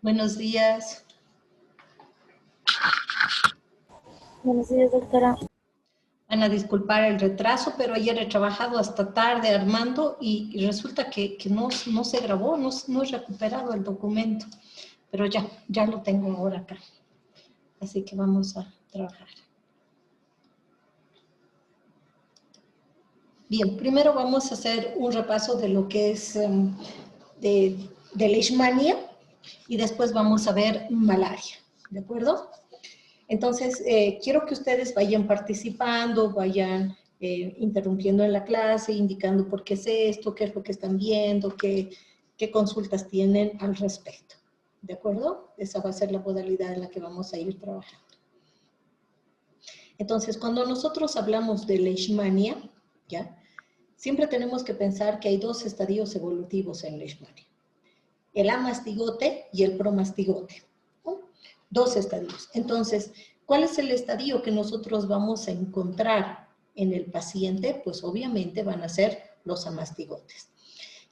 Buenos días. Buenos días, doctora. Van a disculpar el retraso, pero ayer he trabajado hasta tarde armando y resulta que no se grabó, no he recuperado el documento, pero ya lo tengo ahora acá. Así que vamos a trabajar. Bien, primero vamos a hacer un repaso de lo que es de leishmania y después vamos a ver malaria, ¿de acuerdo? Entonces, quiero que ustedes vayan participando, vayan interrumpiendo en la clase, indicando por qué es esto, qué es lo que están viendo, qué consultas tienen al respecto. ¿De acuerdo? Esa va a ser la modalidad en la que vamos a ir trabajando. Entonces, cuando nosotros hablamos de leishmania, ¿ya? Siempre tenemos que pensar que hay dos estadios evolutivos en leishmania. El amastigote y el promastigote. ¿No? Dos estadios. Entonces, ¿cuál es el estadio que nosotros vamos a encontrar en el paciente? Pues obviamente van a ser los amastigotes.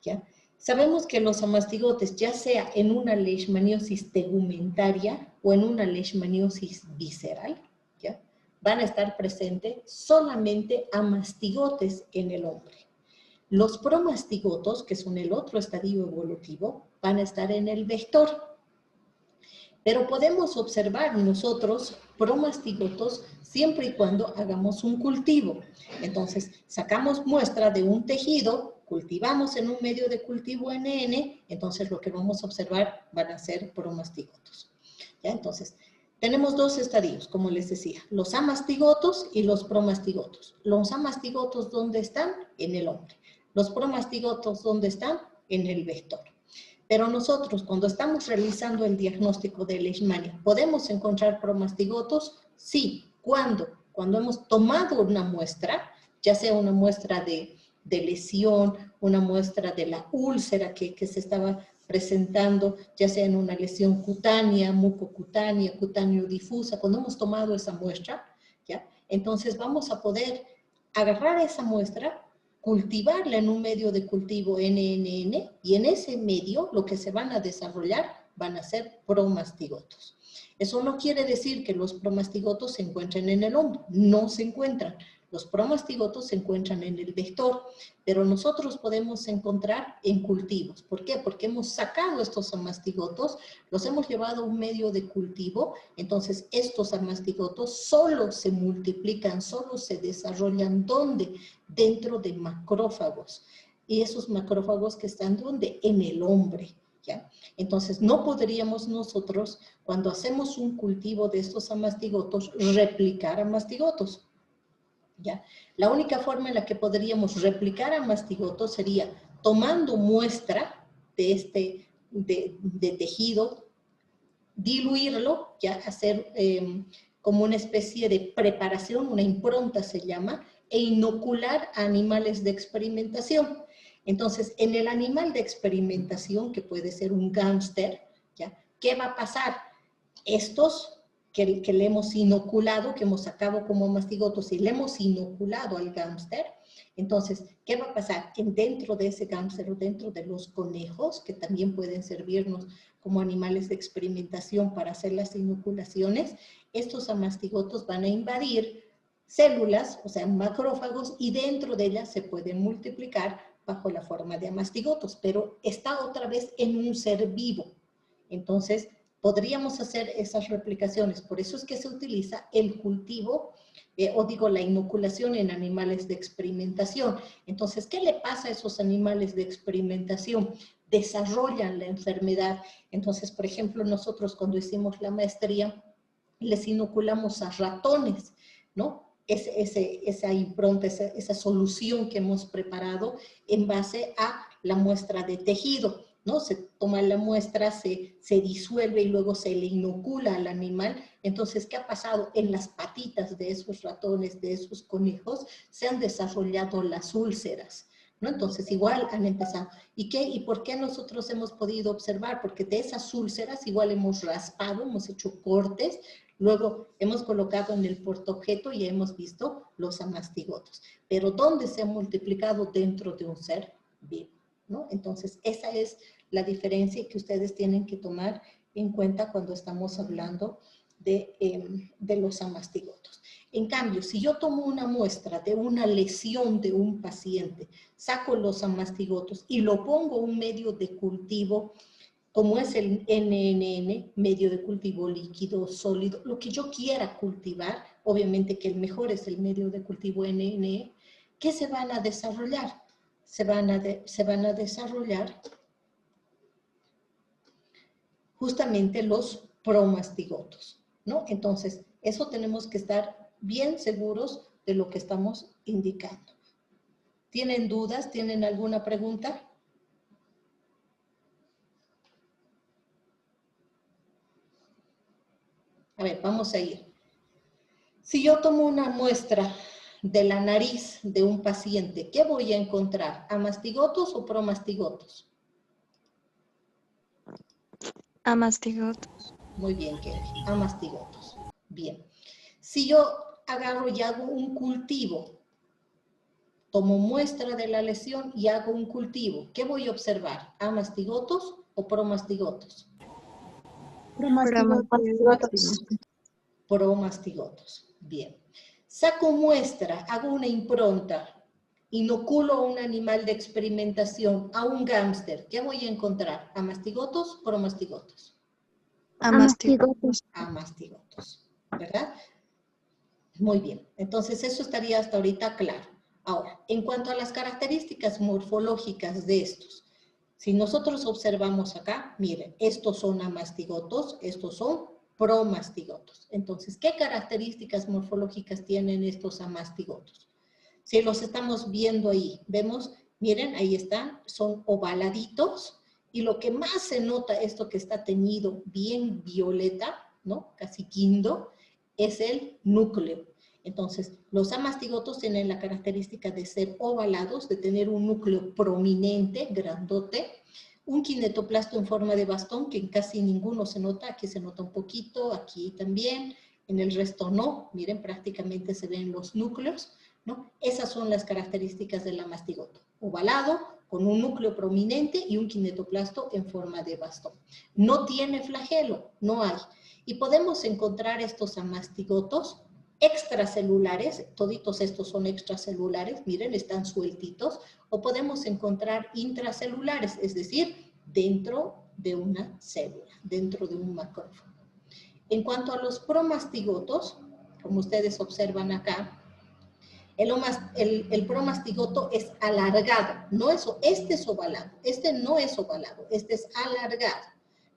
¿Ya? Sabemos que los amastigotes, ya sea en una leishmaniosis tegumentaria o en una leishmaniosis visceral, ¿ya? Van a estar presentes solamente amastigotes en el hombre. Los promastigotos, que son el otro estadio evolutivo, van a estar en el vector. Pero podemos observar nosotros promastigotos siempre y cuando hagamos un cultivo. Entonces, sacamos muestra de un tejido, cultivamos en un medio de cultivo NN, entonces lo que vamos a observar van a ser promastigotos. ¿Ya? Entonces, tenemos dos estadios, como les decía, los amastigotos y los promastigotos. Los amastigotos, ¿dónde están? En el hombre. Los promastigotos, ¿dónde están? En el vector. Pero nosotros, cuando estamos realizando el diagnóstico de leishmania, ¿podemos encontrar promastigotos? Sí. ¿Cuándo? Cuando hemos tomado una muestra, ya sea una muestra de lesión, una muestra de la úlcera que se estaba presentando, ya sea en una lesión cutánea, mucocutánea, cutáneo difusa, cuando hemos tomado esa muestra, ¿ya? Entonces vamos a poder agarrar esa muestra, cultivarla en un medio de cultivo NNN y en ese medio lo que se van a desarrollar van a ser promastigotos. Eso no quiere decir que los promastigotos se encuentren en el hombre, no se encuentran. Los promastigotos se encuentran en el vector, pero nosotros podemos encontrar en cultivos. ¿Por qué? Porque hemos sacado estos amastigotos, los hemos llevado a un medio de cultivo, entonces estos amastigotos solo se multiplican, solo se desarrollan, ¿dónde? Dentro de macrófagos. Y esos macrófagos que están, ¿dónde? En el hombre. ¿Ya? Entonces, no podríamos nosotros, cuando hacemos un cultivo de estos amastigotos, replicar amastigotos. ¿Ya? La única forma en la que podríamos replicar amastigotos sería tomando muestra de de tejido, diluirlo, ya hacer como una especie de preparación, una impronta se llama, e inocular a animales de experimentación. Entonces, en el animal de experimentación, que puede ser un gámster, ¿ya? ¿Qué va a pasar? Estos que le hemos inoculado, que hemos sacado como mastigotos y le hemos inoculado al gámster, entonces, ¿qué va a pasar? Dentro de ese gámster o dentro de los conejos, que también pueden servirnos como animales de experimentación para hacer las inoculaciones, estos amastigotos van a invadir células, o sea, macrófagos, y dentro de ellas se pueden multiplicar bajo la forma de amastigotos, pero está otra vez en un ser vivo. Entonces, podríamos hacer esas replicaciones. Por eso es que se utiliza el cultivo la inoculación en animales de experimentación. Entonces, ¿qué le pasa a esos animales de experimentación? Desarrollan la enfermedad. Entonces, por ejemplo, nosotros cuando hicimos la maestría, les inoculamos a ratones, ¿no? Esa impronta, esa solución que hemos preparado en base a la muestra de tejido, ¿no? Se toma la muestra, se disuelve y luego se le inocula al animal. Entonces, ¿qué ha pasado? En las patitas de esos ratones, de esos conejos, se han desarrollado las úlceras, ¿no? Entonces, igual han empezado. ¿Y qué? ¿Y por qué nosotros hemos podido observar? Porque de esas úlceras igual hemos raspado, hemos hecho cortes, luego hemos colocado en el portaobjeto y hemos visto los amastigotos. Pero ¿dónde se ha multiplicado dentro de un ser vivo? ¿No? Entonces, esa es la diferencia que ustedes tienen que tomar en cuenta cuando estamos hablando de los amastigotos. En cambio, si yo tomo una muestra de una lesión de un paciente, saco los amastigotos y lo pongo a un medio de cultivo, como es el NNN, medio de cultivo líquido, sólido, lo que yo quiera cultivar, obviamente que el mejor es el medio de cultivo NNE, ¿qué se van a desarrollar? Se van a desarrollar justamente los promastigotos, ¿no? Entonces, eso tenemos que estar bien seguros de lo que estamos indicando. ¿Tienen dudas? ¿Tienen alguna pregunta? A ver, vamos a ir. Si yo tomo una muestra de la nariz de un paciente, ¿qué voy a encontrar? ¿Amastigotos o promastigotos? Amastigotos. Muy bien, Kelly. Amastigotos. Bien. Si yo agarro y hago un cultivo, tomo muestra de la lesión y hago un cultivo, ¿qué voy a observar? ¿Amastigotos o promastigotos? Promastigotos. Promastigotos. Bien. Saco muestra, hago una impronta, inoculo a un animal de experimentación, a un gámster. ¿Qué voy a encontrar? ¿Amastigotos o promastigotos? Amastigotos. Amastigotos. ¿Verdad? Muy bien. Entonces, eso estaría hasta ahorita claro. Ahora, en cuanto a las características morfológicas de estos, si nosotros observamos acá, miren, estos son amastigotos, estos son promastigotos. Entonces, ¿qué características morfológicas tienen estos amastigotos? Si los estamos viendo ahí, vemos, miren, ahí están, son ovaladitos, y lo que más se nota, esto que está teñido bien violeta, ¿no? Casi guindo, es el núcleo. Entonces, los amastigotos tienen la característica de ser ovalados, de tener un núcleo prominente, grandote, un kinetoplasto en forma de bastón, que en casi ninguno se nota, aquí se nota un poquito, aquí también, en el resto no, miren, prácticamente se ven los núcleos, ¿no? Esas son las características del amastigoto, ovalado, con un núcleo prominente y un kinetoplasto en forma de bastón. No tiene flagelo, no hay. Y podemos encontrar estos amastigotos extracelulares, toditos estos son extracelulares, miren, están sueltitos, o podemos encontrar intracelulares, es decir, dentro de una célula, dentro de un macrófago. En cuanto a los promastigotos, como ustedes observan acá, el promastigoto es alargado, no es, este es ovalado, este no es ovalado, este es alargado.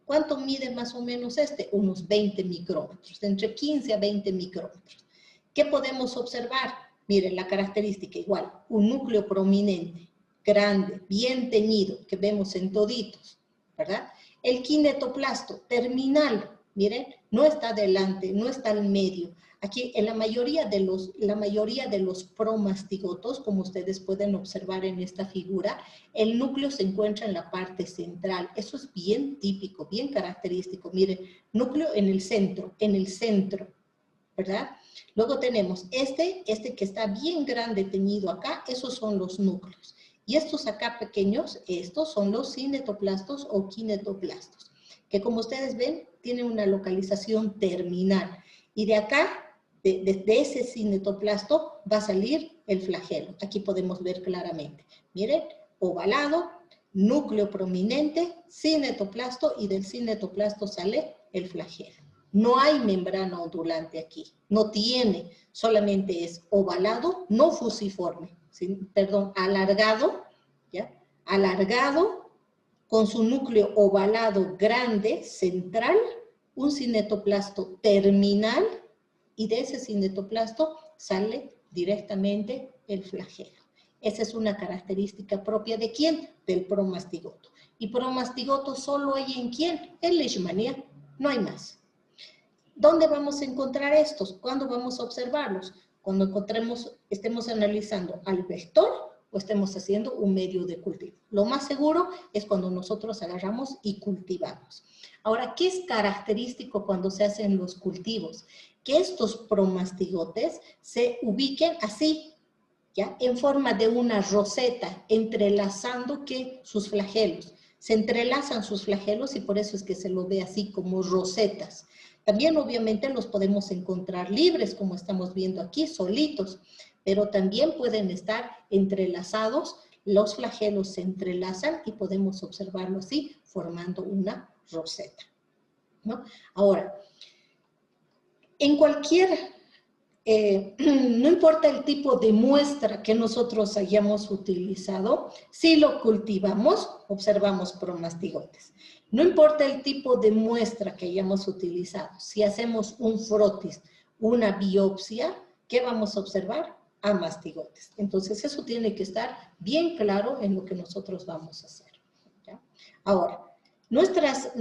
¿Cuánto mide más o menos este? Unos 20 micrómetros, entre 15 a 20 micrómetros. ¿Qué podemos observar? Miren, la característica igual, un núcleo prominente, grande, bien teñido, que vemos en toditos, ¿verdad? El kinetoplasto terminal, miren, no está adelante, no está al medio. Aquí, en la mayoría de los promastigotos, como ustedes pueden observar en esta figura, el núcleo se encuentra en la parte central. Eso es bien típico, bien característico. Miren, núcleo en el centro, ¿verdad? Luego tenemos este que está bien grande teñido acá, esos son los núcleos. Y estos acá pequeños, estos son los cinetoplastos o kinetoplastos, que como ustedes ven, tienen una localización terminal. Y de acá, de ese cinetoplasto, va a salir el flagelo. Aquí podemos ver claramente. Miren, ovalado, núcleo prominente, cinetoplasto, y del cinetoplasto sale el flagelo. No hay membrana ondulante aquí, no tiene, solamente es ovalado, no fusiforme, perdón, alargado, ¿ya? Alargado, con su núcleo ovalado grande, central, un cinetoplasto terminal, y de ese cinetoplasto sale directamente el flagelo. Esa es una característica propia ¿de quién? Del promastigoto. Y promastigoto solo hay ¿en quién? En Leishmania, no hay más. ¿Dónde vamos a encontrar estos? ¿Cuándo vamos a observarlos? Cuando estemos analizando al vector o estemos haciendo un medio de cultivo. Lo más seguro es cuando nosotros agarramos y cultivamos. Ahora, ¿qué es característico cuando se hacen los cultivos? Que estos promastigotes se ubiquen así, ¿ya? En forma de una roseta, entrelazando sus flagelos. Se entrelazan sus flagelos y por eso es que se lo ve así como rosetas. También obviamente los podemos encontrar libres, como estamos viendo aquí, solitos, pero también pueden estar entrelazados, los flagelos se entrelazan y podemos observarlo así, formando una roseta, ¿no? Ahora, en cualquier, no importa el tipo de muestra que nosotros hayamos utilizado, si lo cultivamos, observamos promastigotes. No importa el tipo de muestra que hayamos utilizado, si hacemos un frotis, una biopsia, ¿qué vamos a observar? Amastigotes. Entonces eso tiene que estar bien claro en lo que nosotros vamos a hacer, ¿ya? Ahora, las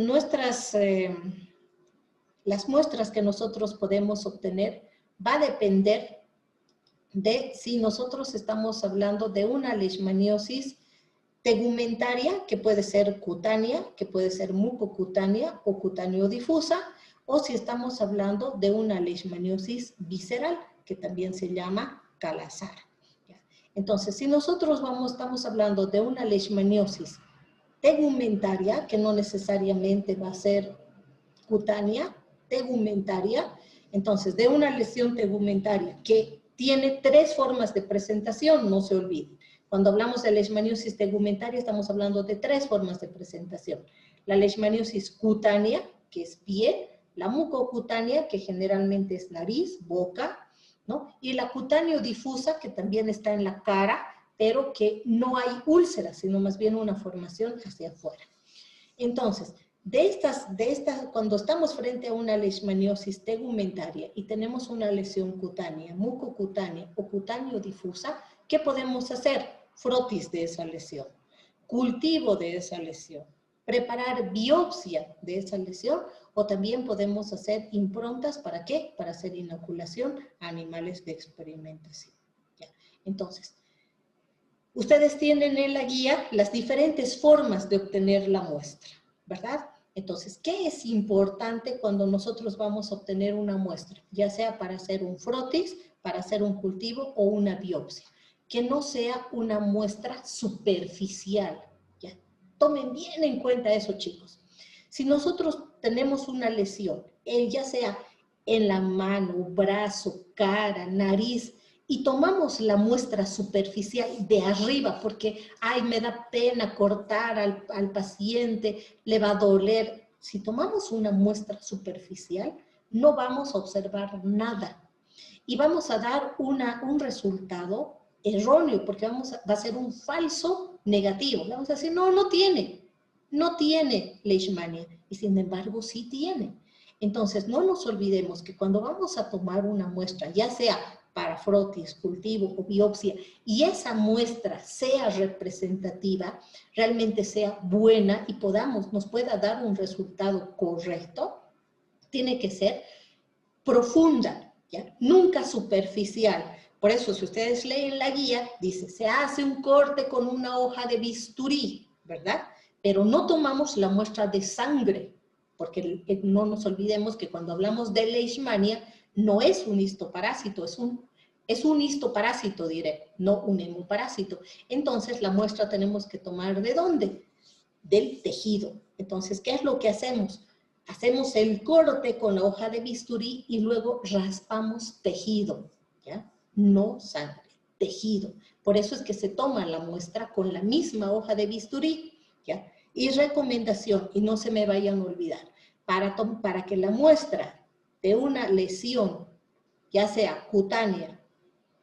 muestras que nosotros podemos obtener va a depender de si nosotros estamos hablando de una leishmaniosis tegumentaria, que puede ser cutánea, que puede ser mucocutánea o cutáneo-difusa, o si estamos hablando de una leishmaniosis visceral, que también se llama calazar. Entonces, si nosotros estamos hablando de una leishmaniosis tegumentaria, que no necesariamente va a ser cutánea, tegumentaria, entonces de una lesión tegumentaria que tiene 3 formas de presentación, no se olviden. Cuando hablamos de leishmaniosis tegumentaria estamos hablando de 3 formas de presentación. La leishmaniosis cutánea, que es piel, la mucocutánea, que generalmente es nariz, boca, ¿no? Y la cutáneo difusa, que también está en la cara, pero que no hay úlceras, sino más bien una formación hacia afuera. Entonces, cuando estamos frente a una leishmaniosis tegumentaria y tenemos una lesión cutánea, mucocutánea o cutáneo difusa, ¿qué podemos hacer? Frotis de esa lesión, cultivo de esa lesión, preparar biopsia de esa lesión, o también podemos hacer improntas, ¿para qué? Para hacer inoculación a animales de experimentación. ¿Ya? Entonces, ustedes tienen en la guía las diferentes formas de obtener la muestra, ¿verdad? Entonces, ¿qué es importante cuando nosotros vamos a obtener una muestra? Ya sea para hacer un frotis, para hacer un cultivo o una biopsia. Que no sea una muestra superficial, ¿ya? Tomen bien en cuenta eso, chicos. Si nosotros tenemos una lesión, ya sea en la mano, brazo, cara, nariz, y tomamos la muestra superficial de arriba porque, ay, me da pena cortar al paciente, le va a doler. Si tomamos una muestra superficial, no vamos a observar nada. Y vamos a dar un resultado erróneo porque va a ser un falso negativo. Le vamos a decir, no tiene leishmania. Y sin embargo, sí tiene. Entonces, no nos olvidemos que cuando vamos a tomar una muestra, ya sea para frotis, cultivo o biopsia, y esa muestra sea representativa, realmente sea buena y nos pueda dar un resultado correcto, tiene que ser profunda, ¿ya? Nunca superficial. Por eso, si ustedes leen la guía, dice, se hace un corte con una hoja de bisturí, ¿verdad? Pero no tomamos la muestra de sangre, porque no nos olvidemos que cuando hablamos de leishmania, no es un histoparásito, es un histoparásito, diré, no un hemoparásito. Entonces, la muestra tenemos que tomar ¿de dónde? Del tejido. Entonces, ¿qué es lo que hacemos? Hacemos el corte con la hoja de bisturí y luego raspamos tejido, ¿ya? No sangre, tejido. Por eso es que se toma la muestra con la misma hoja de bisturí, ¿ya? Y recomendación, y no se me vayan a olvidar, para que la muestra de una lesión, ya sea cutánea,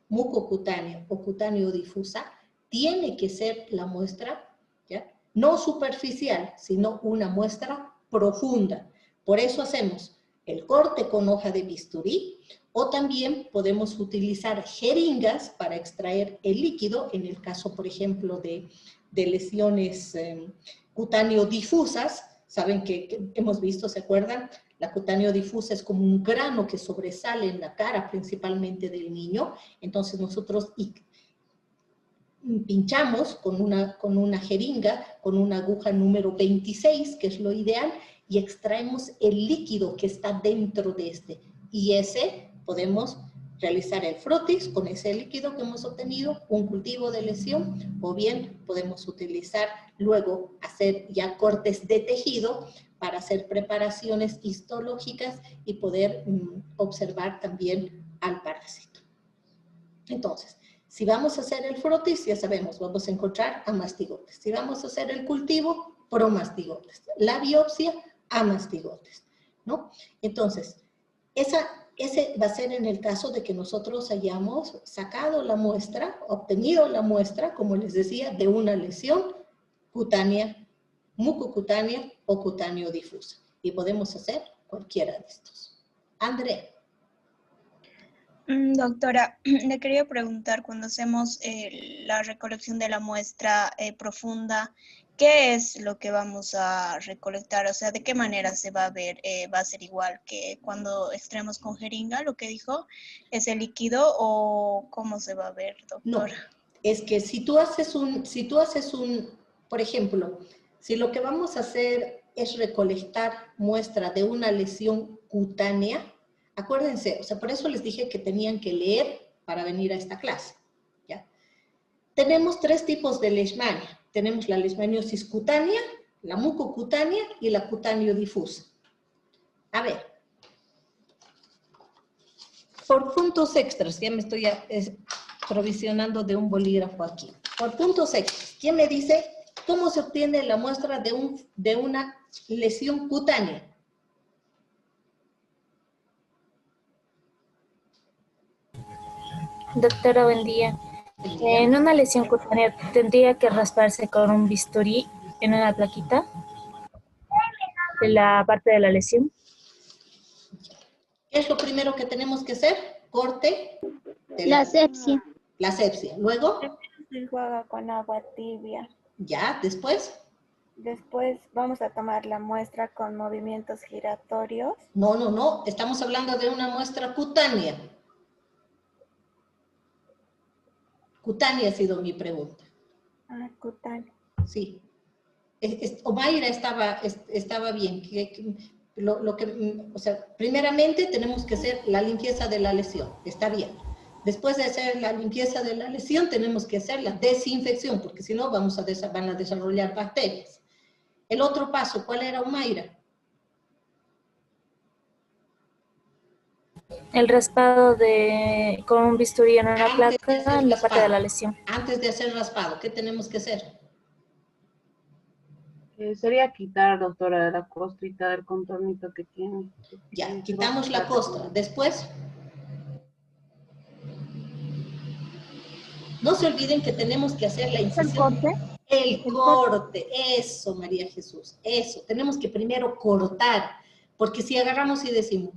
mucocutánea o cutáneo difusa, tiene que ser la muestra, ¿ya? No superficial, sino una muestra profunda. Por eso hacemos el corte con hoja de bisturí, o también podemos utilizar jeringas para extraer el líquido, en el caso, por ejemplo, de lesiones cutáneo difusas. Saben que hemos visto, ¿se acuerdan? La cutáneo difusa es como un grano que sobresale en la cara, principalmente del niño. Entonces nosotros pinchamos con una jeringa, con una aguja número 26, que es lo ideal, y extraemos el líquido que está dentro de este. Y ese podemos realizar el frotis con ese líquido que hemos obtenido, un cultivo de lesión, o bien podemos utilizar luego hacer ya cortes de tejido para hacer preparaciones histológicas y poder observar también al parásito. Entonces, si vamos a hacer el frotis, ya sabemos, vamos a encontrar amastigotes. Si vamos a hacer el cultivo, promastigotes. La biopsia, amastigotes, ¿no? Entonces, ese va a ser en el caso de que nosotros hayamos sacado la muestra, obtenido la muestra, como les decía, de una lesión cutánea, mucocutánea o cutáneo difusa. Y podemos hacer cualquiera de estos. Andrea. Doctora, le quería preguntar, cuando hacemos la recolección de la muestra profunda, ¿qué es lo que vamos a recolectar? O sea, ¿de qué manera se va a ver? ¿Va a ser igual que cuando extraemos con jeringa, lo que dijo, ese líquido, o cómo se va a ver, doctora? No, es que si tú haces por ejemplo, si lo que vamos a hacer es recolectar muestra de una lesión cutánea, acuérdense, o sea, por eso les dije que tenían que leer para venir a esta clase, ¿ya? Tenemos tres tipos de leishmania. Tenemos la leishmaniosis cutánea, la mucocutánea y la cutáneo difusa. A ver, por puntos extras, ya me estoy provisionando de un bolígrafo aquí. Por puntos extras, ¿quién me dice cómo se obtiene la muestra de una lesión cutánea? Doctora, buen día. En una lesión cutánea, ¿tendría que rasparse con un bisturí en una plaquita de la parte de la lesión? ¿Qué es lo primero que tenemos que hacer? Corte de La asepsia. la asepsia. Luego, Se enjuaga con agua tibia. ya, después. Después vamos a tomar la muestra con movimientos giratorios. No, estamos hablando de una muestra cutánea. Cutánea ha sido mi pregunta. Ah, cutáneo. Sí. Omaira estaba bien. O sea, primeramente tenemos que hacer la limpieza de la lesión. Está bien. Después de hacer la limpieza de la lesión, tenemos que hacer la desinfección, porque si no van a desarrollar bacterias. El otro paso, ¿cuál era, Omaira? El raspado con un bisturí en una placa en la parte de la lesión. Antes de hacer raspado, ¿qué tenemos que hacer? Sería quitar, doctora, la costrita del contornito que tiene. Ya, quitamos la costra. Después, no se olviden que tenemos que hacer la incisión. El corte, eso, María Jesús, eso. Tenemos que primero cortar, porque si agarramos y decimos,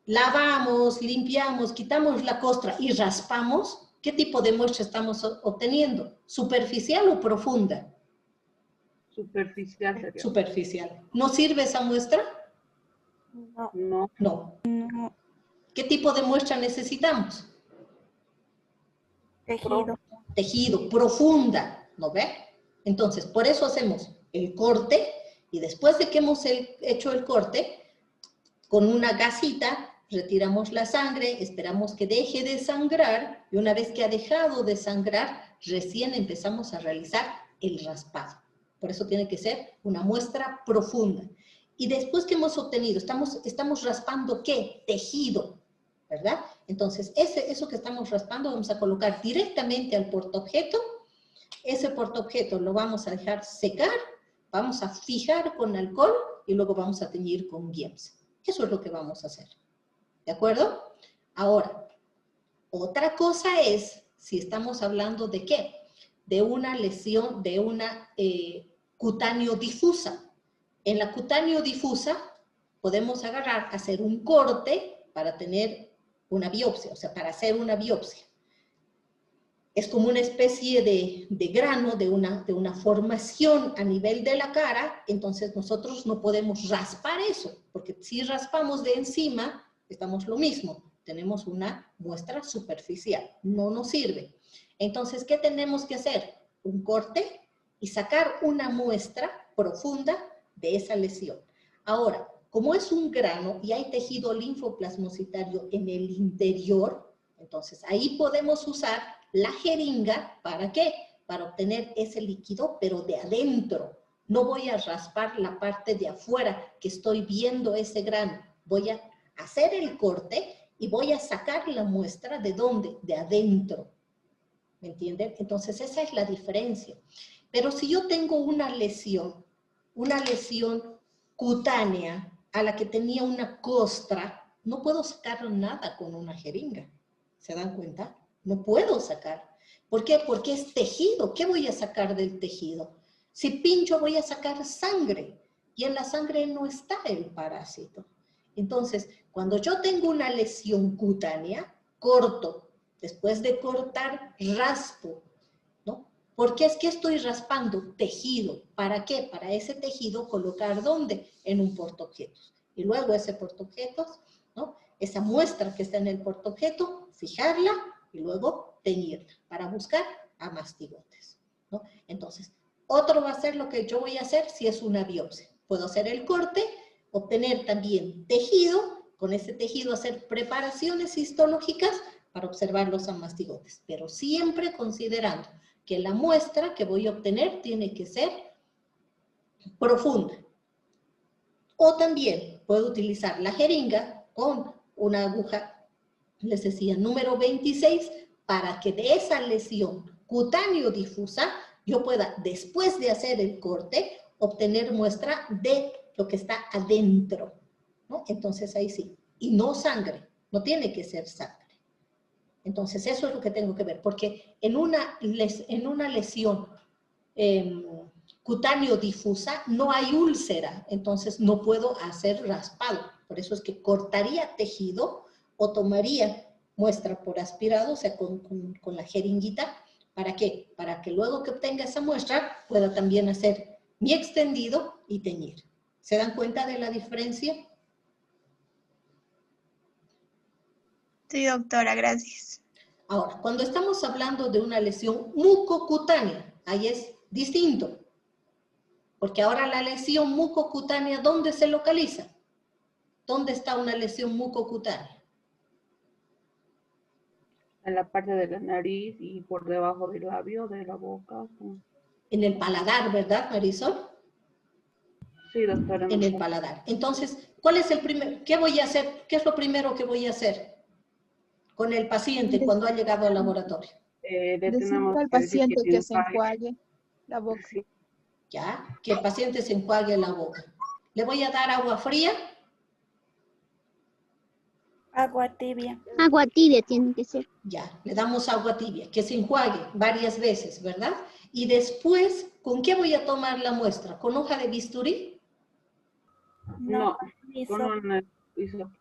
lavamos, limpiamos, quitamos la costra y raspamos, ¿qué tipo de muestra estamos obteniendo? ¿Superficial o profunda? Superficial sería. Superficial. ¿No sirve esa muestra? No. No. ¿Qué tipo de muestra necesitamos? Tejido. Tejido, profunda, ¿no ve? Entonces, por eso hacemos el corte, y después de que hemos hecho el corte, con una gasita retiramos la sangre, esperamos que deje de sangrar, y una vez que ha dejado de sangrar, recién empezamos a realizar el raspado. Por eso tiene que ser una muestra profunda. Y después que hemos obtenido, estamos raspando, ¿qué? Tejido, ¿verdad? Entonces, eso que estamos raspando vamos a colocar directamente al portaobjeto. Ese portaobjeto lo vamos a dejar secar, vamos a fijar con alcohol y luego vamos a teñir con Giemsa. Eso es lo que vamos a hacer. ¿De acuerdo? Ahora, otra cosa es, si estamos hablando de qué, de una lesión, de una cutáneo difusa. En la cutáneo difusa podemos agarrar, hacer un corte para tener una biopsia, o sea, para hacer una biopsia. Es como una especie de grano, de una formación a nivel de la cara, entonces nosotros no podemos raspar eso, porque si raspamos de encima, estamos lo mismo, tenemos una muestra superficial, no nos sirve. Entonces, ¿qué tenemos que hacer? Un corte y sacar una muestra profunda de esa lesión. Ahora, como es un grano y hay tejido linfoplasmocitario en el interior, entonces ahí podemos usar la jeringa, ¿para qué? Para obtener ese líquido, pero de adentro. No voy a raspar la parte de afuera que estoy viendo ese grano. Voy a hacer el corte y voy a sacar la muestra ¿de dónde? De adentro. ¿Me entienden? Entonces esa es la diferencia. Pero si yo tengo una lesión cutánea a la que tenía una costra, no puedo sacar nada con una jeringa. ¿Se dan cuenta? No puedo sacar. ¿Por qué? Porque es tejido. ¿Qué voy a sacar del tejido? Si pincho voy a sacar sangre y en la sangre no está el parásito. Entonces, cuando yo tengo una lesión cutánea, corto. Después de cortar, raspo, ¿no? ¿Por qué es que estoy raspando? Tejido. ¿Para qué? Para ese tejido colocar ¿dónde? En un portaobjetos. Y luego ese portaobjetos, ¿no? Esa muestra que está en el portaobjeto, fijarla y luego teñirla para buscar a mastigotes, ¿no? Entonces, otro va a ser lo que yo voy a hacer si es una biopsia. Puedo hacer el corte, obtener también tejido, con ese tejido hacer preparaciones histológicas para observar los amastigotes, pero siempre considerando que la muestra que voy a obtener tiene que ser profunda. O también puedo utilizar la jeringa con una aguja, les decía, número 26, para que de esa lesión cutáneo difusa yo pueda, después de hacer el corte, obtener muestra de lo que está adentro, ¿no? Entonces ahí sí, y no sangre, no tiene que ser sangre. Entonces, eso es lo que tengo que ver, porque en una lesión cutáneo difusa no hay úlcera, entonces no puedo hacer raspado. Por eso es que cortaría tejido o tomaría muestra por aspirado, o sea, con la jeringuita. ¿Para qué? Para que luego que obtenga esa muestra pueda también hacer mi extendido y teñir. ¿Se dan cuenta de la diferencia? Sí, doctora, gracias. Ahora, cuando estamos hablando de una lesión mucocutánea, ahí es distinto. Porque ahora la lesión mucocutánea, ¿dónde se localiza? ¿Dónde está una lesión mucocutánea? En la parte de la nariz y por debajo del labio, de la boca. En el paladar, ¿verdad, Marisol? Sí, doctora. En el paladar. Entonces, ¿cuál es el primer? ¿Qué voy a hacer? ¿Qué es lo primero que voy a hacer con el paciente cuando ha llegado al laboratorio? Le Decirle tenemos al que decir paciente que que se enjuague la boca. Sí. ¿Ya? Que el paciente se enjuague la boca. ¿Le voy a dar agua fría? Agua tibia. Agua tibia tiene que ser. Ya, le damos agua tibia, que se enjuague varias veces, ¿verdad? Y después, ¿con qué voy a tomar la muestra? ¿Con hoja de bisturí? No, hizo- con un hisopo.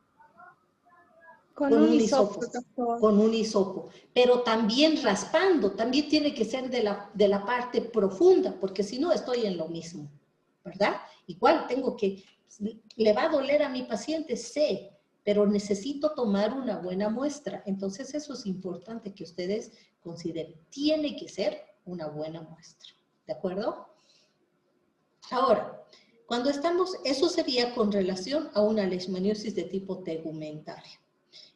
Con un hisopo, hisopo, doctor. con un hisopo, pero también raspando, también tiene que ser de la parte profunda, porque si no estoy en lo mismo, ¿verdad? Igual tengo que, le va a doler a mi paciente, sé, pero necesito tomar una buena muestra, entonces eso es importante que ustedes consideren, tiene que ser una buena muestra, ¿de acuerdo? Ahora, cuando estamos, eso sería con relación a una leishmaniosis de tipo tegumentaria.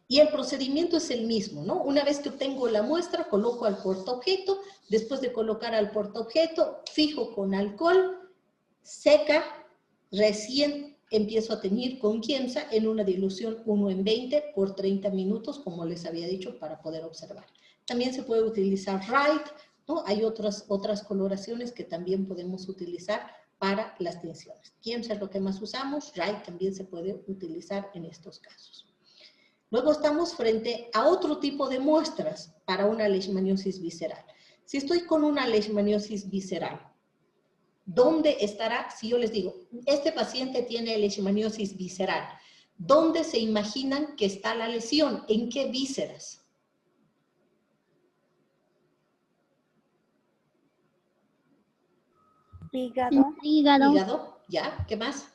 Y el procedimiento es el mismo, ¿no? Una vez que obtengo la muestra, coloco al portaobjeto, después de colocar al portaobjeto, fijo con alcohol, seca, recién empiezo a teñir con Kiemsa en una dilución 1:20 por 30 minutos, como les había dicho, para poder observar. También se puede utilizar Wright, ¿no? Hay otras coloraciones que también podemos utilizar para las tinciones. Kiemsa es lo que más usamos, Wright también se puede utilizar en estos casos. Luego estamos frente a otro tipo de muestras para una leishmaniosis visceral. Si estoy con una leishmaniosis visceral, ¿dónde estará? Si yo les digo, este paciente tiene leishmaniosis visceral, ¿dónde se imaginan que está la lesión? ¿En qué vísceras? Hígado. Hígado. Hígado, ¿ya? ¿Qué más?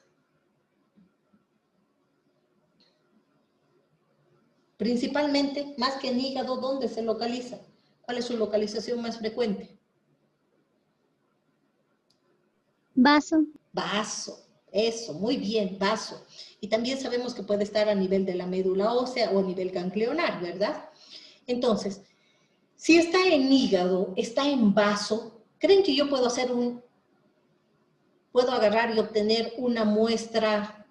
Principalmente, más que en hígado, ¿dónde se localiza? ¿Cuál es su localización más frecuente? Vaso. Vaso, eso, muy bien, vaso. Y también sabemos que puede estar a nivel de la médula ósea o a nivel ganglionar, ¿verdad? Entonces, si está en hígado, está en vaso, ¿creen que yo puedo hacer puedo agarrar y obtener una muestra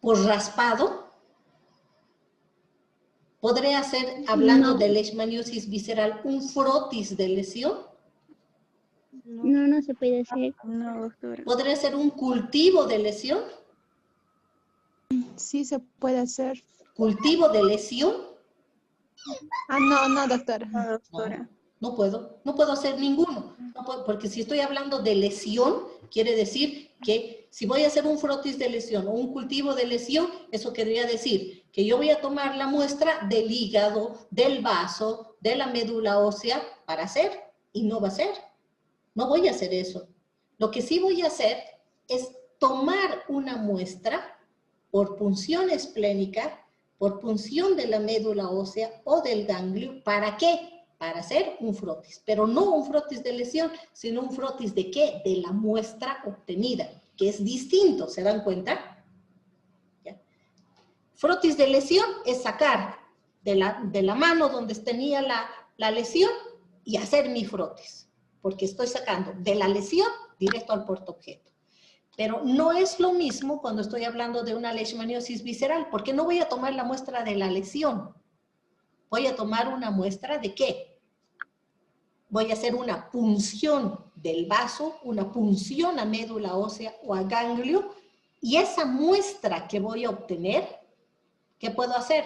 por raspado? ¿Podré hacer, hablando No. de leishmaniosis visceral, un frotis de lesión? No, no se puede hacer. No, doctora. ¿Podré hacer un cultivo de lesión? Sí se puede hacer. ¿Cultivo de lesión? No, doctora. No, doctora. No puedo hacer ninguno. No puedo, porque si estoy hablando de lesión, quiere decir que si voy a hacer un frotis de lesión o un cultivo de lesión, eso querría decir que yo voy a tomar la muestra del hígado, del vaso, de la médula ósea para hacer, y no va a ser. No voy a hacer eso. Lo que sí voy a hacer es tomar una muestra por punción esplénica, por punción de la médula ósea o del ganglio. ¿Para qué? Para hacer un frotis, pero no un frotis de lesión, sino un frotis ¿de qué? De la muestra obtenida, que es distinto, ¿se dan cuenta? ¿Ya? Frotis de lesión es sacar de la mano donde tenía la lesión y hacer mi frotis, porque estoy sacando de la lesión directo al portaobjeto. Pero no es lo mismo cuando estoy hablando de una leishmaniosis visceral, porque no voy a tomar la muestra de la lesión. Voy a tomar una muestra ¿de qué? Voy a hacer una punción del vaso, una punción a médula ósea o a ganglio, y esa muestra que voy a obtener, ¿qué puedo hacer?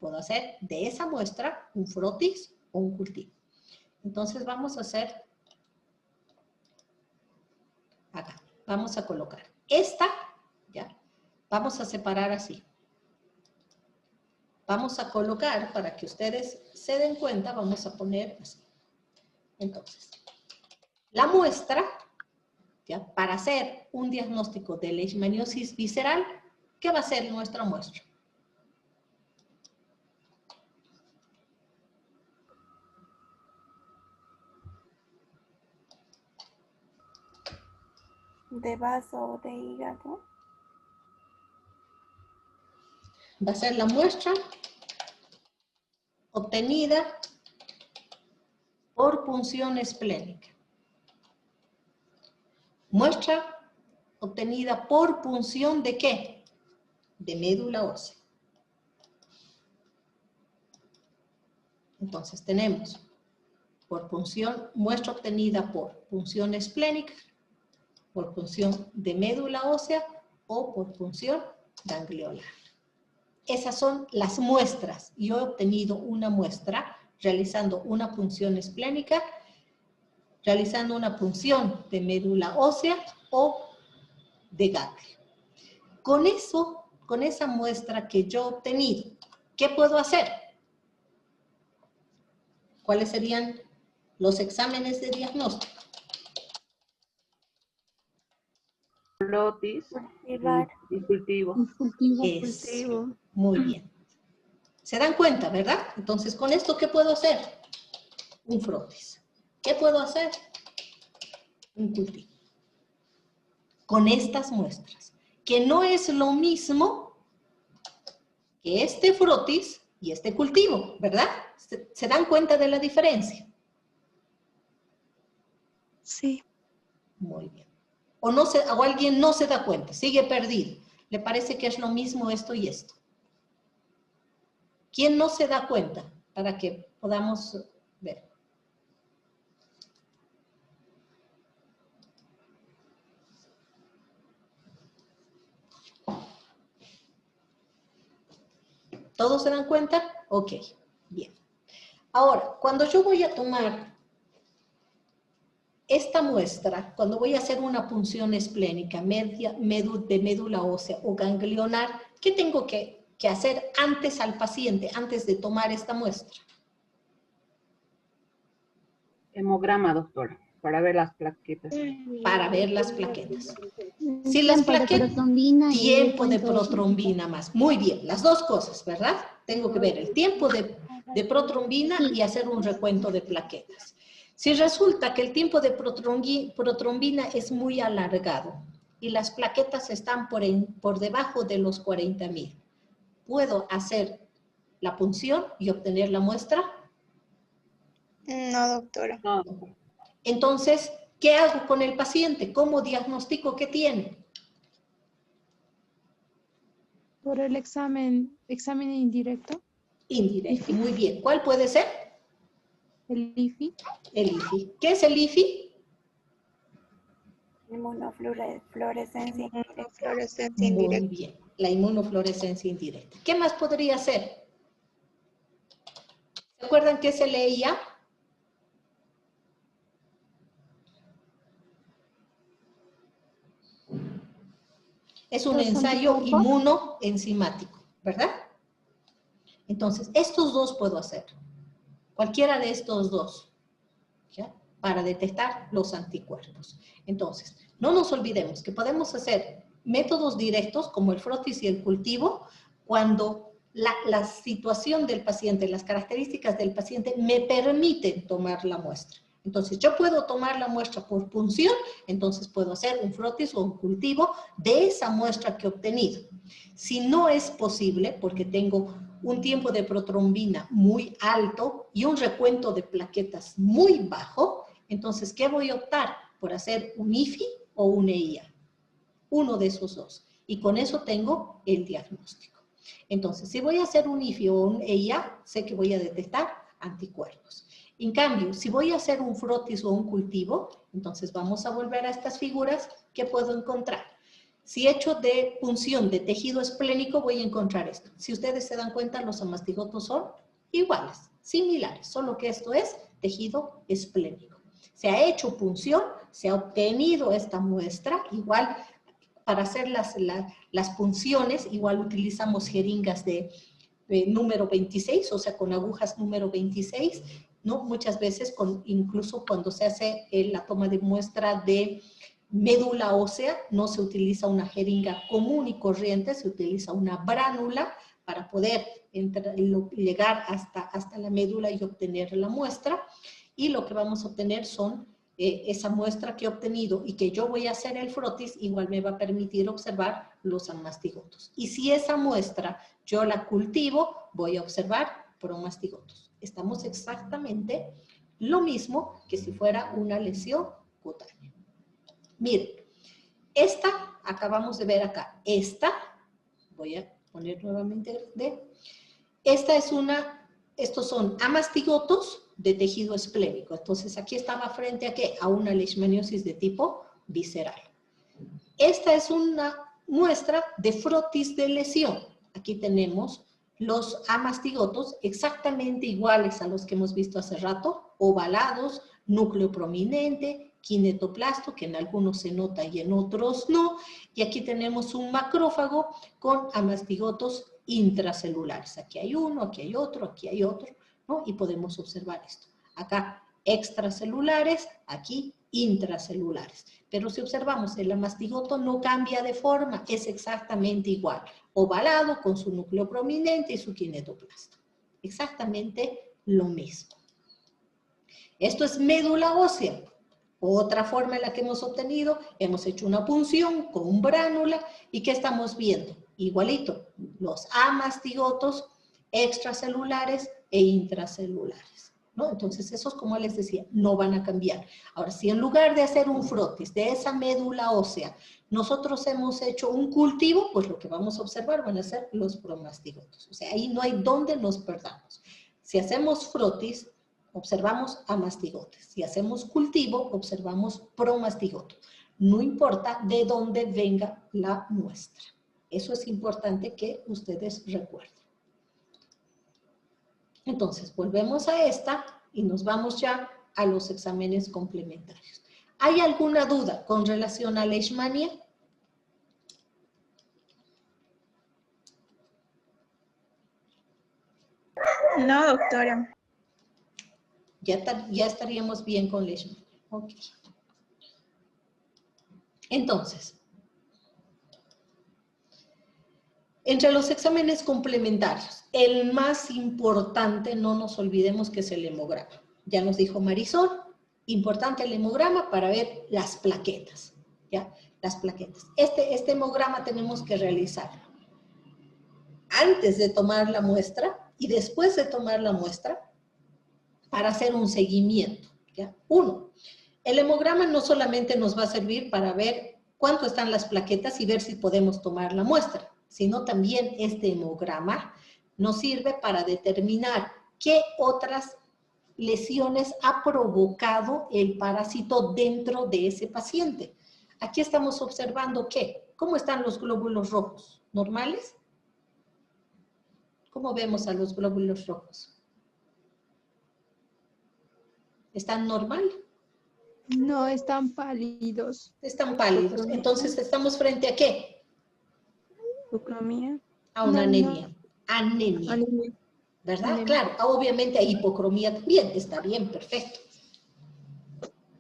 Puedo hacer de esa muestra un frotis o un cultivo. Entonces vamos a hacer acá. Vamos a colocar esta, ¿ya? Vamos a separar así. Vamos a colocar, para que ustedes se den cuenta, vamos a poner así. Entonces, la muestra, ¿ya? Para hacer un diagnóstico de leishmaniosis visceral, ¿qué va a ser nuestra muestra? De vaso o de hígado. Va a ser la muestra obtenida por punción esplénica. Muestra obtenida por punción ¿de qué? De médula ósea. Entonces tenemos por punción, muestra obtenida por punción esplénica, por punción de médula ósea o por punción ganglionar. Esas son las muestras. Yo he obtenido una muestra realizando una punción esplénica, realizando una punción de médula ósea o de ganglio. Con eso, con esa muestra que yo he obtenido, ¿qué puedo hacer? ¿Cuáles serían los exámenes de diagnóstico? Frotis Cultivar. y cultivo. Es muy bien. ¿Se dan cuenta, verdad? Entonces, con esto, ¿qué puedo hacer? Un frotis. ¿Qué puedo hacer? Un cultivo. Con estas muestras, que no es lo mismo que este frotis y este cultivo, ¿verdad? ¿Se dan cuenta de la diferencia? Sí. Muy bien. O alguien no se da cuenta, sigue perdido. ¿Le parece que es lo mismo esto y esto? ¿Quién no se da cuenta? Para que podamos ver. ¿Todos se dan cuenta? Ok, bien. Ahora, cuando yo voy a tomar esta muestra, cuando voy a hacer una punción esplénica de médula ósea o ganglionar, ¿qué tengo que hacer antes al paciente, antes de tomar esta muestra? Hemograma, doctora, para ver las plaquetas. Para ver las plaquetas. Si las Tiempo de plaquetas, protrombina y tiempo de recuento protrombina más. Muy bien, las dos cosas, ¿verdad? Tengo que ver el tiempo de protrombina y hacer un recuento de plaquetas. Si resulta que el tiempo de protrombina es muy alargado y las plaquetas están por debajo de los 40.000, ¿puedo hacer la punción y obtener la muestra? No, doctora. No, Entonces, ¿qué hago con el paciente? ¿Cómo diagnostico que tiene? Por el examen indirecto, Indirecto, muy bien. ¿Cuál puede ser? el IFI. El IFI. ¿Qué es el IFI? Inmunofluorescencia. Fluorescencia Muy indirecta. bien, la inmunofluorescencia indirecta. ¿Qué más podría ser? ¿Se acuerdan qué se leía? Es un Los ensayo anticuerpos. inmunoenzimático, ¿verdad? Entonces, estos dos puedo hacer. Cualquiera de estos dos, ¿ya? Para detectar los anticuerpos. Entonces, no nos olvidemos que podemos hacer métodos directos como el frotis y el cultivo cuando la situación del paciente, las características del paciente me permiten tomar la muestra. Entonces, yo puedo tomar la muestra por punción, entonces puedo hacer un frotis o un cultivo de esa muestra que he obtenido. Si no es posible, porque tengo un tiempo de protrombina muy alto y un recuento de plaquetas muy bajo, entonces, ¿qué voy a optar? Por hacer un IFI o un EIA. Uno de esos dos. Y con eso tengo el diagnóstico. Entonces, si voy a hacer un IFI o un EIA, sé que voy a detectar anticuerpos. En cambio, si voy a hacer un frotis o un cultivo, entonces vamos a volver a estas figuras que puedo encontrar. Si he hecho de punción de tejido esplénico, voy a encontrar esto. Si ustedes se dan cuenta, los amastigotos son iguales, similares, solo que esto es tejido esplénico. Se ha hecho punción, se ha obtenido esta muestra, igual para hacer las punciones, igual utilizamos jeringas de número 26, o sea, con agujas número 26, ¿no? Muchas veces, incluso cuando se hace la toma de muestra de médula ósea, no se utiliza una jeringa común y corriente, se utiliza una bránula para poder llegar hasta la médula y obtener la muestra. Y lo que vamos a obtener son esa muestra que he obtenido y que yo voy a hacer el frotis, igual me va a permitir observar los amastigotos. Y si esa muestra yo la cultivo, voy a observar promastigotos. Estamos exactamente lo mismo que si fuera una lesión cutánea. Miren, esta acabamos de ver acá. Esta, voy a poner nuevamente estos son amastigotos de tejido esplénico. Entonces, aquí estaba frente a ¿qué? A una leishmaniosis de tipo visceral. Esta es una muestra de frotis de lesión. Aquí tenemos los amastigotos exactamente iguales a los que hemos visto hace rato, ovalados, núcleo prominente, kinetoplasto, que en algunos se nota y en otros no. Y aquí tenemos un macrófago con amastigotos intracelulares. Aquí hay uno, aquí hay otro, ¿no? Y podemos observar esto. Acá extracelulares, aquí intracelulares. Pero si observamos, el amastigoto no cambia de forma, es exactamente igual. Ovalado con su núcleo prominente y su kinetoplasto. Exactamente lo mismo. Esto es médula ósea. Otra forma en la que hemos obtenido, hemos hecho una punción con bránula y ¿qué estamos viendo? Igualito, los amastigotos extracelulares e intracelulares, ¿no? Entonces esos, como les decía, no van a cambiar. Ahora, si en lugar de hacer un frotis de esa médula ósea, nosotros hemos hecho un cultivo, pues lo que vamos a observar van a ser los promastigotos. O sea, ahí no hay donde nos perdamos. Si hacemos frotis, observamos amastigotes. Si hacemos cultivo, observamos promastigoto. No importa de dónde venga la muestra. Eso es importante que ustedes recuerden. Entonces, volvemos a esta y nos vamos ya a los exámenes complementarios. ¿Hay alguna duda con relación a Leishmania? No, doctora. Ya estaríamos bien con Leishmania. Ok. Entonces, entre los exámenes complementarios, el más importante, no nos olvidemos que es el hemograma. Ya nos dijo Marisol, importante el hemograma para ver las plaquetas, ¿ya? Las plaquetas. Este hemograma tenemos que realizarlo antes de tomar la muestra y después de tomar la muestra para hacer un seguimiento, ¿ya? Uno, el hemograma no solamente nos va a servir para ver cuánto están las plaquetas y ver si podemos tomar la muestra, sino también este hemograma nos sirve para determinar qué otras lesiones ha provocado el parásito dentro de ese paciente. Aquí estamos observando ¿cómo están los glóbulos rojos? ¿Normales? ¿Cómo vemos a los glóbulos rojos? ¿Están normal? No, están pálidos. Están pálidos. Entonces, ¿estamos frente a qué? Hipocromía. A una No, anemia. no. Anemia. Anemia. ¿Verdad? Anemia. Claro, obviamente hay hipocromía también. Está bien, perfecto.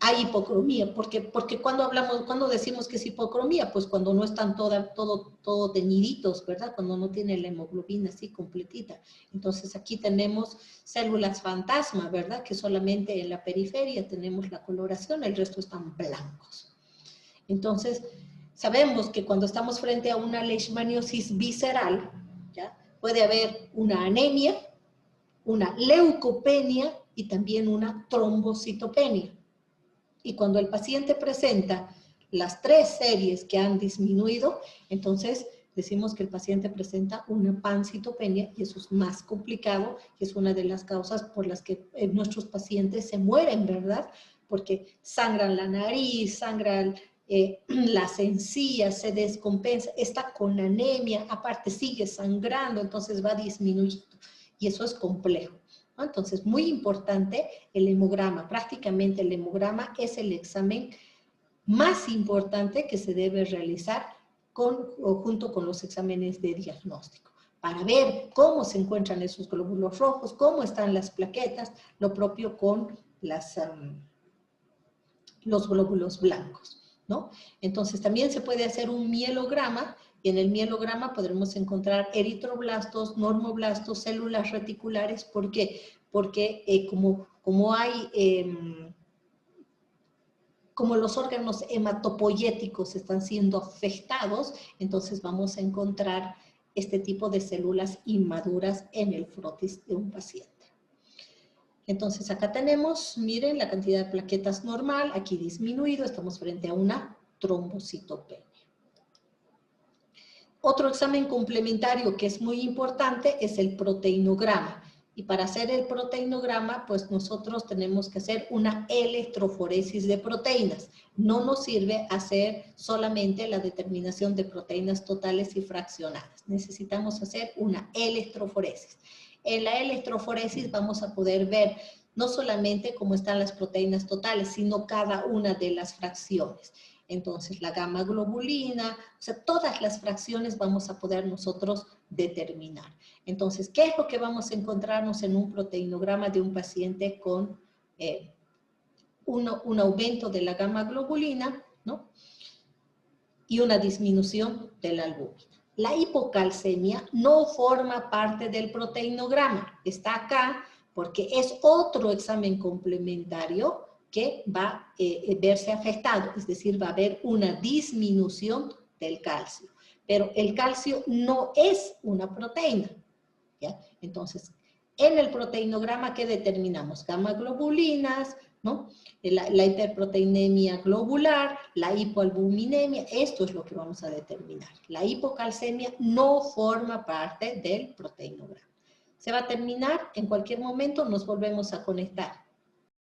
Hay hipocromía, porque cuando decimos que es hipocromía, pues cuando no están todo teñiditos, ¿verdad? Cuando no tiene la hemoglobina así completita. Entonces aquí tenemos células fantasma, ¿verdad? Que solamente en la periferia tenemos la coloración, el resto están blancos. Entonces, sabemos que cuando estamos frente a una leishmaniosis visceral, ¿ya? Puede haber una anemia, una leucopenia y también una trombocitopenia. Y cuando el paciente presenta las 3 series que han disminuido, entonces decimos que el paciente presenta una pancitopenia y eso es más complicado, y es una de las causas por las que nuestros pacientes se mueren, ¿verdad? Porque sangran la nariz, sangran las encías, se descompensa, está con anemia, aparte sigue sangrando, entonces va disminuyendo. Y eso es complejo. Entonces, muy importante el hemograma. Prácticamente el hemograma es el examen más importante que se debe realizar junto con los exámenes de diagnóstico, para ver cómo se encuentran esos glóbulos rojos, cómo están las plaquetas, lo propio con los glóbulos blancos, ¿no? Entonces, también se puede hacer un mielograma, y en el mielograma podremos encontrar eritroblastos, normoblastos, células reticulares. ¿Por qué? Porque como los órganos hematopoyéticos están siendo afectados, entonces vamos a encontrar este tipo de células inmaduras en el frotis de un paciente. Entonces acá tenemos, miren, la cantidad de plaquetas normal, aquí disminuido, estamos frente a una trombocitopenia. Otro examen complementario que es muy importante es el proteinograma. Y para hacer el proteinograma, pues nosotros tenemos que hacer una electroforesis de proteínas. No nos sirve hacer solamente la determinación de proteínas totales y fraccionadas. Necesitamos hacer una electroforesis. En la electroforesis vamos a poder ver no solamente cómo están las proteínas totales, sino cada una de las fracciones. Entonces, la gamma globulina, o sea, todas las fracciones vamos a poder nosotros determinar. Entonces, ¿qué es lo que vamos a encontrarnos en un proteinograma de un paciente con un aumento de la gamma globulina, ¿no? Y una disminución de la albúmina? La hipocalcemia no forma parte del proteinograma, está acá porque es otro examen complementario que va a verse afectado, es decir, va a haber una disminución del calcio. Pero el calcio no es una proteína, ¿ya? Entonces, en el proteinograma, ¿qué determinamos? Gamma globulinas, ¿no? La hiperproteinemia globular, la hipoalbuminemia, esto es lo que vamos a determinar. La hipocalcemia no forma parte del proteinograma. Se va a terminar, en cualquier momento nos volvemos a conectar.